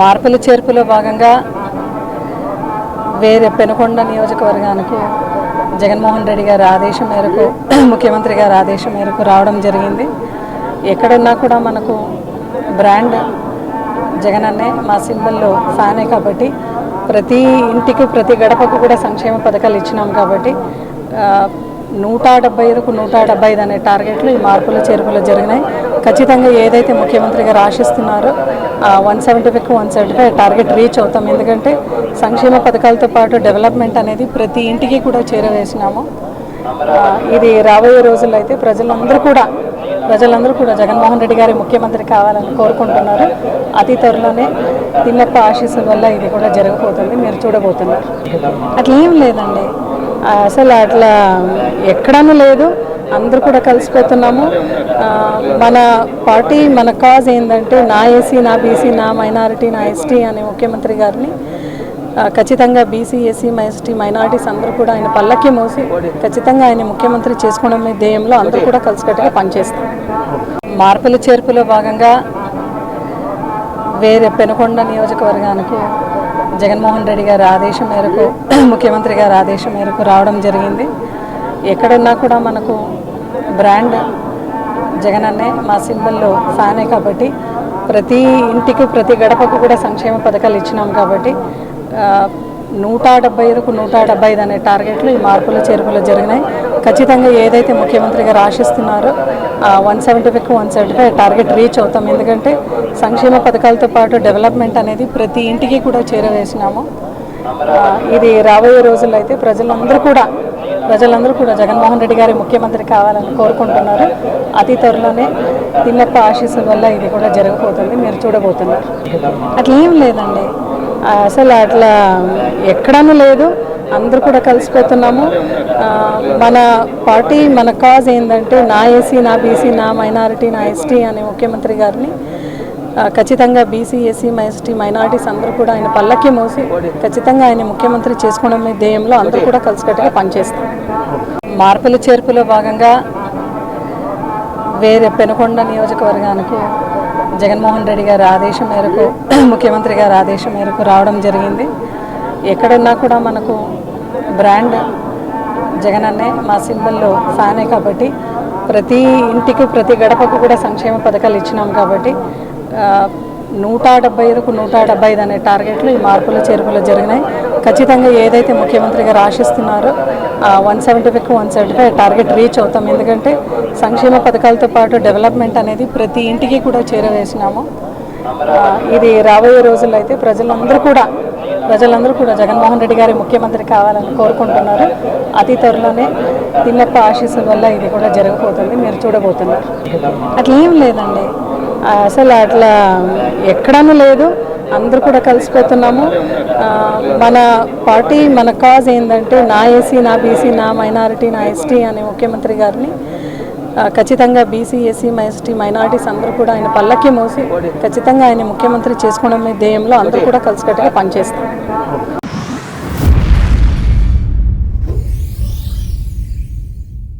మార్పుల చేర్పులో భాగంగా వేరే పెనుకొండ నియోజకవర్గానికి జగన్మోహన్ రెడ్డి గారి ఆదేశం మేరకు ముఖ్యమంత్రి గారి ఆదేశం మేరకు రావడం జరిగింది. ఎక్కడున్నా కూడా మనకు బ్రాండ్ జగన్ అన్నే మా సింబల్లో ఫ్యానే కాబట్టి ప్రతి ఇంటికి ప్రతి గడపకు కూడా సంక్షేమ పథకాలు ఇచ్చినాం కాబట్టి 175కు 175 అనే టార్గెట్లు ఈ మార్పుల చేర్పులు జరిగినాయి. ఖచ్చితంగా ఏదైతే ముఖ్యమంత్రి గారు ఆశిస్తున్నారో 175కు 175 టార్గెట్ రీచ్ అవుతాం. ఎందుకంటే సంక్షేమ పథకాలతో పాటు డెవలప్మెంట్ అనేది ప్రతి ఇంటికి కూడా చేరవేసినాము. ఇది రాబోయే రోజుల్లో అయితే ప్రజలందరూ కూడా జగన్మోహన్ రెడ్డి గారి ముఖ్యమంత్రి కావాలని కోరుకుంటున్నారు. అతి త్వరలోనే తిమ్మప్ప ఆశీస్సుల వల్ల ఇది కూడా జరగబోతుంది, మీరు చూడబోతున్నారు. అట్లా ఏం లేదండి, అసలు అట్లా ఎక్కడనూ లేదు. అందరూ కూడా కలిసిపోతున్నాము. మన పార్టీ మన కాజ్ ఏంటంటే నా ఎస్సీ, నా బీసీ, నా మైనారిటీ, నా ఎస్టీ అనే ముఖ్యమంత్రి గారిని ఖచ్చితంగా బీసీ, ఎస్సీ, ఎస్టీ, మైనారిటీస్ అందరూ కూడా ఆయన పల్లకి మోసి ఖచ్చితంగా ఆయన ముఖ్యమంత్రి చేసుకోవడం ధ్యేయంలో అందరూ కూడా కలిసికట్టుగా పనిచేస్తాం. మార్పుల చేర్పులో భాగంగా వేరే పెనుకొండ నియోజకవర్గానికి జగన్మోహన్ రెడ్డి గారి ఆదేశం మేరకు ముఖ్యమంత్రి గారి ఆదేశం మేరకు రావడం జరిగింది. ఎక్కడున్నా కూడా మనకు బ్రాండ్ జగన్ అన్నే మా సింబల్లో ఫ్యానే కాబట్టి ప్రతి ఇంటికి ప్రతి గడపకు కూడా సంక్షేమ పథకాలు ఇచ్చినాం కాబట్టి 175కు 175 అనే టార్గెట్లు ఈ మార్పుల చేర్పులు జరిగినాయి. ఖచ్చితంగా ఏదైతే ముఖ్యమంత్రి గారు ఆశిస్తున్నారో 175కు 175 టార్గెట్ రీచ్ అవుతాం. ఎందుకంటే సంక్షేమ పథకాలతో పాటు డెవలప్మెంట్ అనేది ప్రతి ఇంటికి కూడా చేరవేసినాము. ఇది రాబోయే రోజుల్లో అయితే ప్రజలందరూ కూడా జగన్మోహన్ రెడ్డి గారి ముఖ్యమంత్రి కావాలని కోరుకుంటున్నారు. అతి త్వరలోనే తిమ్మప్ప ఆశీస్సుల వల్ల ఇది కూడా జరగబోతుంది, మీరు చూడబోతున్నారు. అట్లా ఏం లేదండి, అసలు అట్లా ఎక్కడనూ లేదు. అందరూ కూడా కలిసిపోతున్నాము. మన పార్టీ మన కాజ్ ఏంటంటే నా ఎస్సీ, నా బీసీ, నా మైనారిటీ, నా ఎస్టీ అనే ముఖ్యమంత్రి గారిని ఖచ్చితంగా బీసీ, ఎస్సీ, ఎస్టీ, మైనారిటీస్ అందరూ కూడా ఆయన పల్లకి మోసి ఖచ్చితంగా ఆయన ముఖ్యమంత్రి చేసుకోవడం ధ్యేయంలో అందరూ కూడా కలిసికట్టుగా పనిచేస్తాం. మార్పుల చేర్పులో భాగంగా వేరే పెనుకొండ నియోజకవర్గానికి జగన్మోహన్ రెడ్డి గారి ఆదేశం మేరకు ముఖ్యమంత్రి గారి ఆదేశం మేరకు రావడం జరిగింది. ఎక్కడున్నా కూడా మనకు బ్రాండ్ జగన్ అన్నే మా సింబల్లో ఫ్యానే కాబట్టి ప్రతి ఇంటికి ప్రతి గడపకు కూడా సంక్షేమ పథకాలు ఇచ్చినాం కాబట్టి 175కు 175 అనే టార్గెట్లు ఈ మార్పుల చేర్పులు జరిగినాయి. ఖచ్చితంగా ఏదైతే ముఖ్యమంత్రి గారు ఆశిస్తున్నారో 175కు 175 టార్గెట్ రీచ్ అవుతాం. ఎందుకంటే సంక్షేమ పథకాలతో పాటు డెవలప్మెంట్ అనేది ప్రతి ఇంటికి కూడా చేరవేసినాము. ఇది రాబోయే రోజుల్లో అయితే ప్రజలందరూ కూడా జగన్మోహన్ రెడ్డి గారి ముఖ్యమంత్రి కావాలని కోరుకుంటున్నారు. అతి త్వరలోనే తిమ్మప్ప ఆశీస్సుల వల్ల ఇది కూడా జరగబోతుంది, మీరు చూడబోతున్నారు. అట్లా ఏం లేదండి, అసలు అట్లా ఎక్కడనూ లేదు. అందరూ కూడా కలిసిపోతున్నాము. మన పార్టీ మన కాజ్ ఏంటంటే నా ఎస్సీ, నా బీసీ, నా మైనారిటీ, నా ఎస్టీ అనే ముఖ్యమంత్రి గారిని ఖచ్చితంగా బీసీ, ఎస్సీ, ఎస్టీ, మైనారిటీస్ అందరూ కూడా ఆయన పల్లకి మోసి ఖచ్చితంగా ఆయన ముఖ్యమంత్రి చేసుకోవడం ధ్యేయంలో అందరూ కూడా కలిసికట్టుగా పనిచేస్తాం.